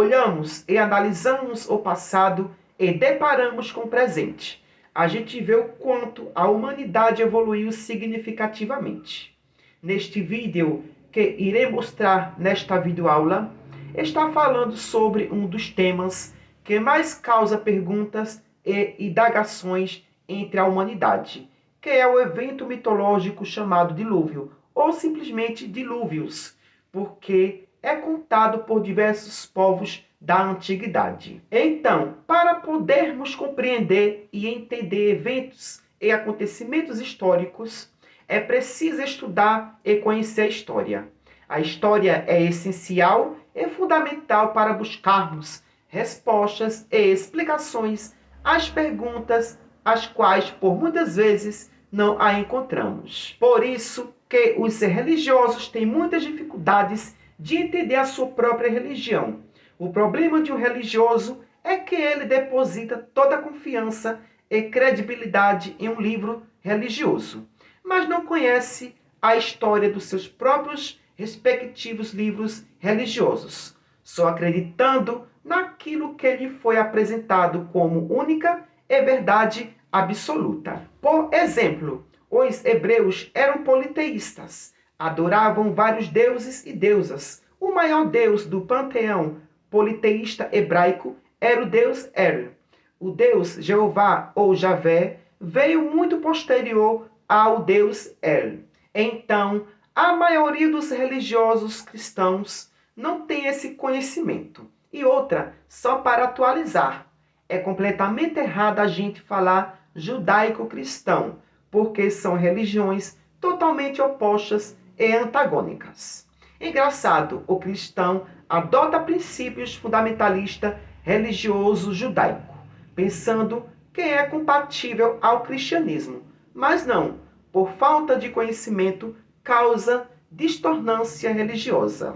olhamos e analisamos o passado e deparamos com o presente, a gente vê o quanto a humanidade evoluiu significativamente. Neste vídeo que irei mostrar nesta videoaula, está falando sobre um dos temas que mais causa perguntas e indagações entre a humanidade, que é o evento mitológico chamado dilúvio, ou simplesmente dilúvios, porque é contado por diversos povos da antiguidade. Então, para podermos compreender e entender eventos e acontecimentos históricos, é preciso estudar e conhecer a história. A história é essencial e fundamental para buscarmos respostas e explicações às perguntas as quais por muitas vezes não a encontramos. Por isso que os religiosos têm muitas dificuldades de entender a sua própria religião. O problema de um religioso é que ele deposita toda a confiança e credibilidade em um livro religioso, mas não conhece a história dos seus próprios respectivos livros religiosos, só acreditando naquilo que lhe foi apresentado como única e verdade absoluta. Por exemplo, os hebreus eram politeístas, adoravam vários deuses e deusas. O maior deus do panteão politeísta hebraico era o deus Er. O deus Jeová ou Javé veio muito posterior ao deus El. Então, a maioria dos religiosos cristãos não tem esse conhecimento. E outra, só para atualizar, é completamente errado a gente falar judaico-cristão, porque são religiões totalmente opostas e antagônicas. Engraçado, o cristão adota princípios fundamentalistas religioso judaico, pensando que é compatível ao cristianismo, mas não, por falta de conhecimento, causa distornância religiosa.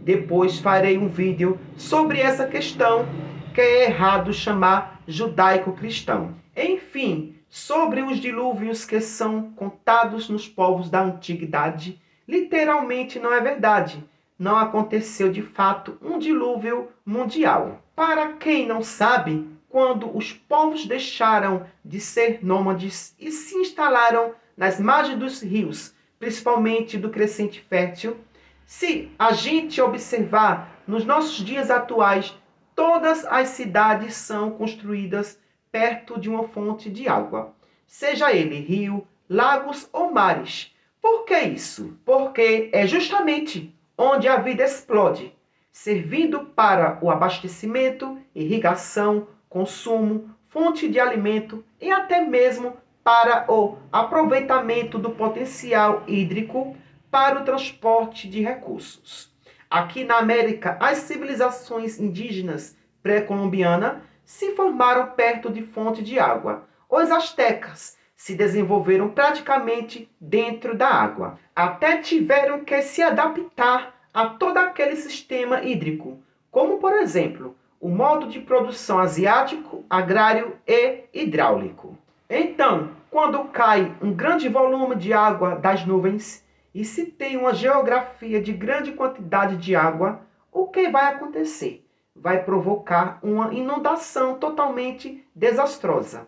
Depois farei um vídeo sobre essa questão que é errado chamar judaico-cristão. Enfim, sobre os dilúvios que são contados nos povos da antiguidade, literalmente não é verdade. Não aconteceu de fato um dilúvio mundial. Para quem não sabe, quando os povos deixaram de ser nômades e se instalaram nas margens dos rios, principalmente do Crescente Fértil, se a gente observar nos nossos dias atuais, todas as cidades são construídas perto de uma fonte de água, seja ele rio, lagos ou mares. Por que isso? Porque é justamente onde a vida explode, servindo para o abastecimento, irrigação, consumo, fonte de alimento e até mesmo para o aproveitamento do potencial hídrico para o transporte de recursos. Aqui na América, as civilizações indígenas pré-colombianas se formaram perto de fonte de água. Os astecas se desenvolveram praticamente dentro da água. Até tiveram que se adaptar a todo aquele sistema hídrico, como, por exemplo, o modo de produção asiático, agrário e hidráulico. Então, quando cai um grande volume de água das nuvens e se tem uma geografia de grande quantidade de água, o que vai acontecer? Vai provocar uma inundação totalmente desastrosa,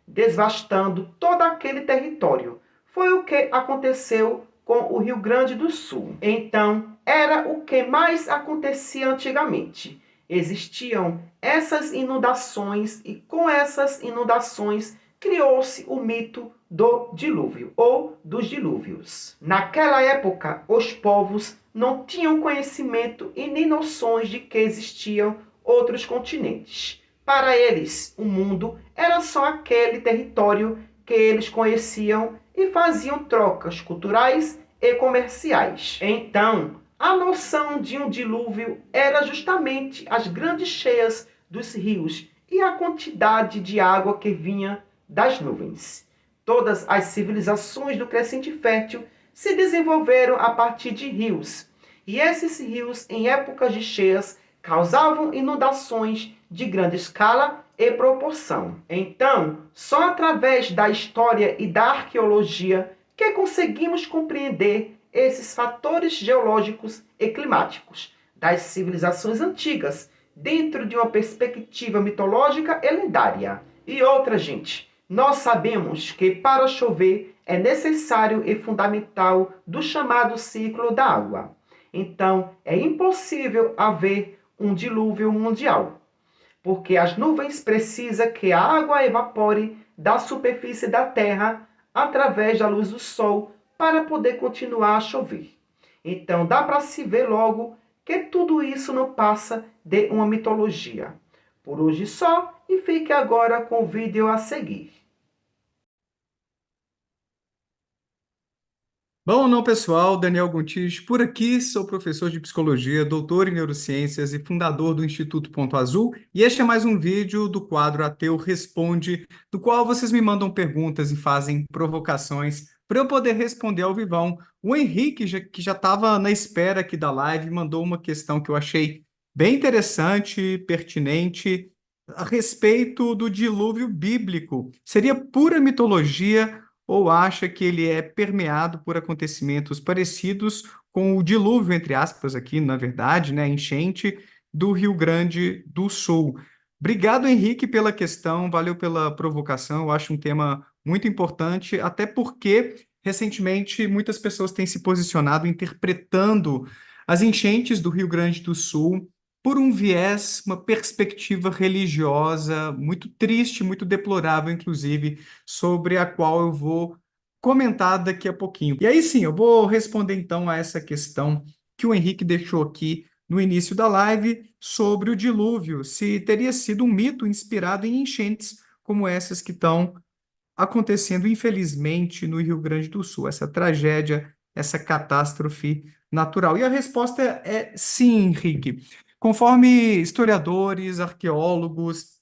devastando todo aquele território. Foi o que aconteceu com o Rio Grande do Sul. Então, era o que mais acontecia antigamente. Existiam essas inundações e com essas inundações criou-se o mito do dilúvio ou dos dilúvios. Naquela época, os povos não tinham conhecimento e nem noções de que existiam outros continentes. Para eles, o mundo era só aquele território que eles conheciam e faziam trocas culturais e comerciais. Então, a noção de um dilúvio era justamente as grandes cheias dos rios e a quantidade de água que vinha das nuvens. Todas as civilizações do Crescente Fértil se desenvolveram a partir de rios, e esses rios, em épocas de cheias, causavam inundações de grande escala e proporção. Então, só através da história e da arqueologia que conseguimos compreender esses fatores geológicos e climáticos das civilizações antigas, dentro de uma perspectiva mitológica e lendária. E outra, gente, nós sabemos que para chover é necessário e fundamental do chamado ciclo da água. Então, é impossível haver um dilúvio mundial, porque as nuvens precisam que a água evapore da superfície da Terra através da luz do Sol para poder continuar a chover. Então, dá para se ver logo que tudo isso não passa de uma mitologia. Por hoje só, e fique agora com o vídeo a seguir. Bom, não, pessoal, Daniel Gontijo por aqui, sou professor de psicologia, doutor em neurociências e fundador do Instituto Ponto Azul, e este é mais um vídeo do quadro Ateu Responde, do qual vocês me mandam perguntas e fazem provocações para eu poder responder ao vivão. O Henrique, que já estava na espera aqui da live, mandou uma questão que eu achei bem interessante, pertinente, a respeito do dilúvio bíblico. Seria pura mitologia ou acha que ele é permeado por acontecimentos parecidos com o dilúvio, entre aspas, aqui, na verdade, né, a enchente do Rio Grande do Sul? Obrigado, Henrique, pela questão, valeu pela provocação, eu acho um tema muito importante, até porque, recentemente, muitas pessoas têm se posicionado interpretando as enchentes do Rio Grande do Sul por um viés, uma perspectiva religiosa muito triste, muito deplorável, inclusive, sobre a qual eu vou comentar daqui a pouquinho. E aí sim, eu vou responder então a essa questão que o Henrique deixou aqui no início da live sobre o dilúvio, se teria sido um mito inspirado em enchentes como essas que estão acontecendo, infelizmente, no Rio Grande do Sul, essa tragédia, essa catástrofe natural. E a resposta é sim, Henrique. Conforme historiadores, arqueólogos,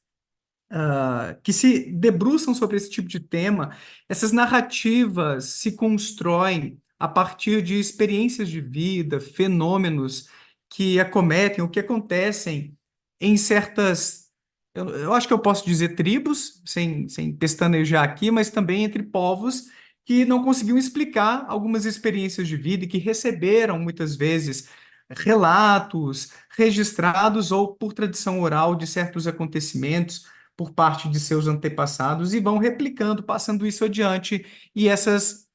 que se debruçam sobre esse tipo de tema, essas narrativas se constroem a partir de experiências de vida, fenômenos que acometem, o que acontecem em certas. Eu acho que eu posso dizer tribos, sem pestanejar aqui, mas também entre povos que não conseguiam explicar algumas experiências de vida e que receberam muitas vezes relatos registrados ou por tradição oral de certos acontecimentos por parte de seus antepassados e vão replicando, passando isso adiante, e essas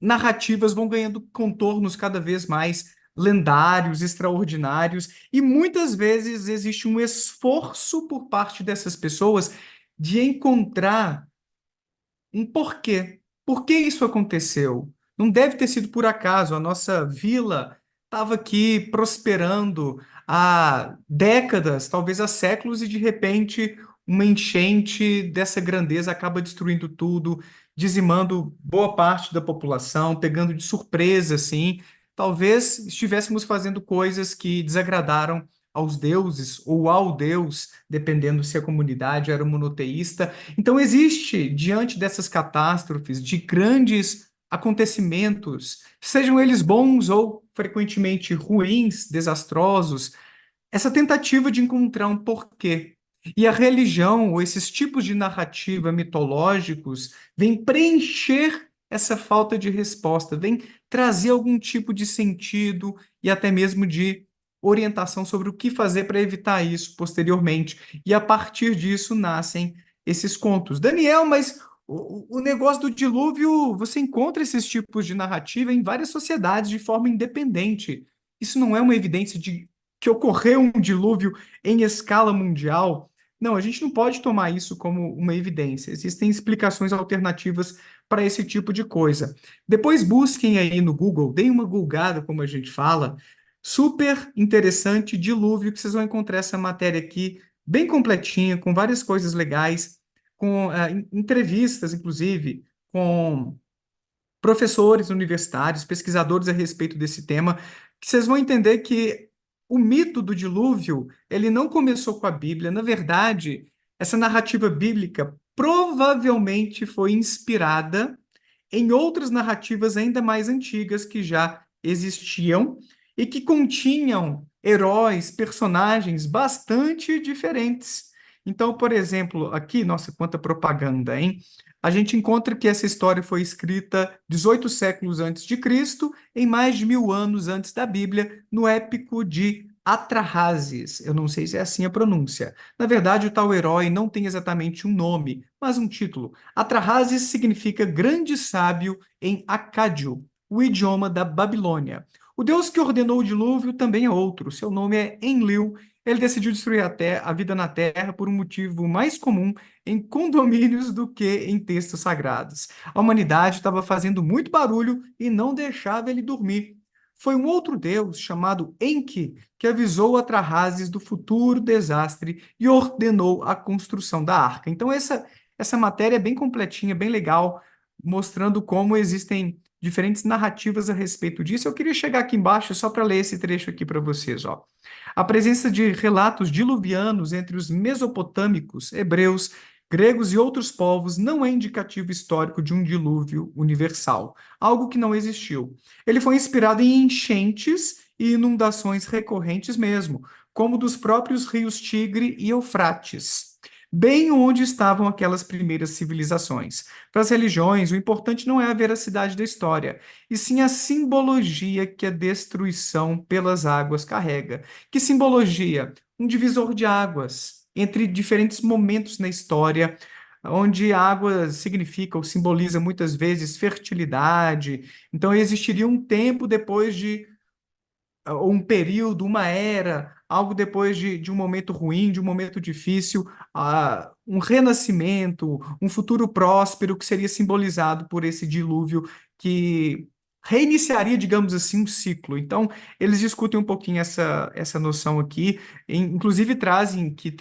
narrativas vão ganhando contornos cada vez mais lendários, extraordinários, e muitas vezes existe um esforço por parte dessas pessoas de encontrar um porquê. Por que isso aconteceu? Não deve ter sido por acaso. A nossa vila estava aqui prosperando há décadas, talvez há séculos, e de repente uma enchente dessa grandeza acaba destruindo tudo, dizimando boa parte da população, pegando de surpresa, assim. Talvez estivéssemos fazendo coisas que desagradaram aos deuses ou ao Deus, dependendo se a comunidade era monoteísta. Então, existe, diante dessas catástrofes, de grandes acontecimentos, sejam eles bons ou frequentemente ruins, desastrosos, essa tentativa de encontrar um porquê. E a religião, ou esses tipos de narrativa mitológicos, vem preencher essa falta de resposta, vem trazer algum tipo de sentido e até mesmo de orientação sobre o que fazer para evitar isso posteriormente. E a partir disso nascem esses contos. Daniel, mas o negócio do dilúvio, você encontra esses tipos de narrativa em várias sociedades de forma independente. Isso não é uma evidência de que ocorreu um dilúvio em escala mundial? Não, a gente não pode tomar isso como uma evidência. Existem explicações alternativas para esse tipo de coisa. Depois busquem aí no Google, deem uma googada, como a gente fala. Super interessante, dilúvio, que vocês vão encontrar essa matéria aqui, bem completinha, com várias coisas legais, com entrevistas, inclusive, com professores universitários, pesquisadores a respeito desse tema, que vocês vão entender que o mito do dilúvio, ele não começou com a Bíblia. Na verdade, essa narrativa bíblica provavelmente foi inspirada em outras narrativas ainda mais antigas que já existiam e que continham heróis, personagens bastante diferentes. Então, por exemplo, aqui, nossa, quanta propaganda, hein? A gente encontra que essa história foi escrita 18 séculos antes de Cristo, em mais de 1000 anos antes da Bíblia, no épico de Atrahasis. Eu não sei se é assim a pronúncia. Na verdade, o tal herói não tem exatamente um nome, mas um título. Atrahasis significa grande sábio em acádio, o idioma da Babilônia. O deus que ordenou o dilúvio também é outro. Seu nome é Enlil. Ele decidiu destruir a vida na Terra por um motivo mais comum em condomínios do que em textos sagrados. A humanidade estava fazendo muito barulho e não deixava ele dormir. Foi um outro deus chamado Enki que avisou Atrahasis do futuro desastre e ordenou a construção da arca. Então essa matéria é bem completinha, bem legal, mostrando como existem diferentes narrativas a respeito disso. Eu queria chegar aqui embaixo só para ler esse trecho aqui para vocês, ó. A presença de relatos diluvianos entre os mesopotâmicos, hebreus, gregos e outros povos não é indicativo histórico de um dilúvio universal, algo que não existiu. Ele foi inspirado em enchentes e inundações recorrentes mesmo, como dos próprios rios Tigre e Eufrates, bem onde estavam aquelas primeiras civilizações. Para as religiões, o importante não é a veracidade da história, e sim a simbologia que a destruição pelas águas carrega. Que simbologia? Um divisor de águas entre diferentes momentos na história, onde a água significa ou simboliza muitas vezes fertilidade. Então, existiria um tempo depois de ou um período, uma era, algo depois de um momento ruim, de um momento difícil, um renascimento, um futuro próspero que seria simbolizado por esse dilúvio que reiniciaria, digamos assim, um ciclo. Então, eles discutem um pouquinho essa noção aqui, inclusive trazem que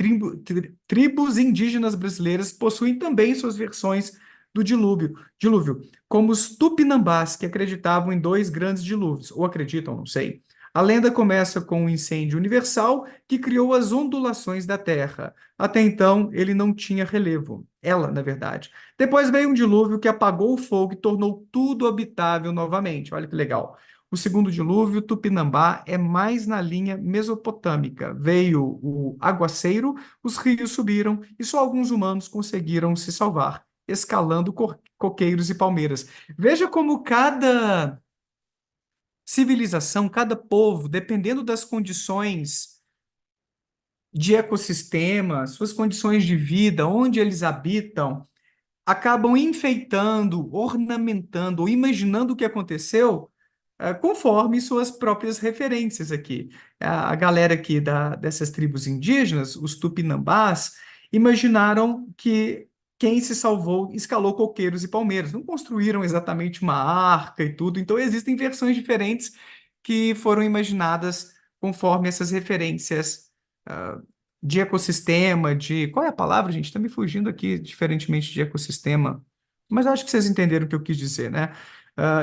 tribos indígenas brasileiras possuem também suas versões do dilúvio, como os tupinambás, que acreditavam em dois grandes dilúvios, ou acreditam, não sei. A lenda começa com um incêndio universal que criou as ondulações da Terra. Até então, ele não tinha relevo. Ela, na verdade. Depois veio um dilúvio que apagou o fogo e tornou tudo habitável novamente. Olha que legal. O segundo dilúvio, Tupinambá, é mais na linha mesopotâmica. Veio o aguaceiro, os rios subiram e só alguns humanos conseguiram se salvar, escalando coqueiros e palmeiras. Veja como cada civilização, cada povo, dependendo das condições de ecossistema, suas condições de vida, onde eles habitam, acabam enfeitando, ornamentando ou imaginando o que aconteceu, conforme suas próprias referências aqui. A galera aqui dessas tribos indígenas, os tupinambás, imaginaram que quem se salvou escalou coqueiros e palmeiras. Não construíram exatamente uma arca e tudo. Então, existem versões diferentes que foram imaginadas conforme essas referências de ecossistema, de... Qual é a palavra, gente? Está me fugindo aqui, diferentemente de ecossistema. Mas eu acho que vocês entenderam o que eu quis dizer, né?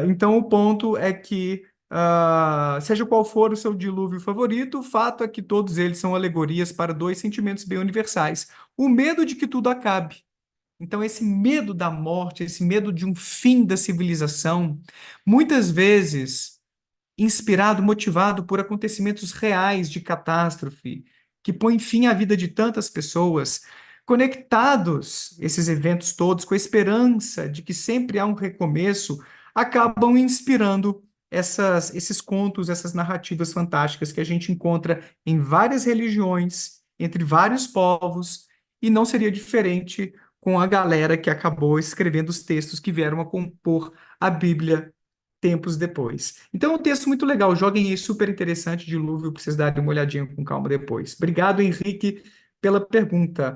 Então, o ponto é que, seja qual for o seu dilúvio favorito, o fato é que todos eles são alegorias para dois sentimentos bem universais: o medo de que tudo acabe. Então, esse medo da morte, esse medo de um fim da civilização, muitas vezes inspirado, motivado por acontecimentos reais de catástrofe, que põem fim à vida de tantas pessoas, conectados, esses eventos todos, com a esperança de que sempre há um recomeço, acabam inspirando esses contos, essas narrativas fantásticas que a gente encontra em várias religiões, entre vários povos, e não seria diferente com a galera que acabou escrevendo os textos que vieram a compor a Bíblia tempos depois. Então, é um texto muito legal. Joguem aí, super interessante, Dilúvio, para vocês darem uma olhadinha com calma depois. Obrigado, Henrique, pela pergunta.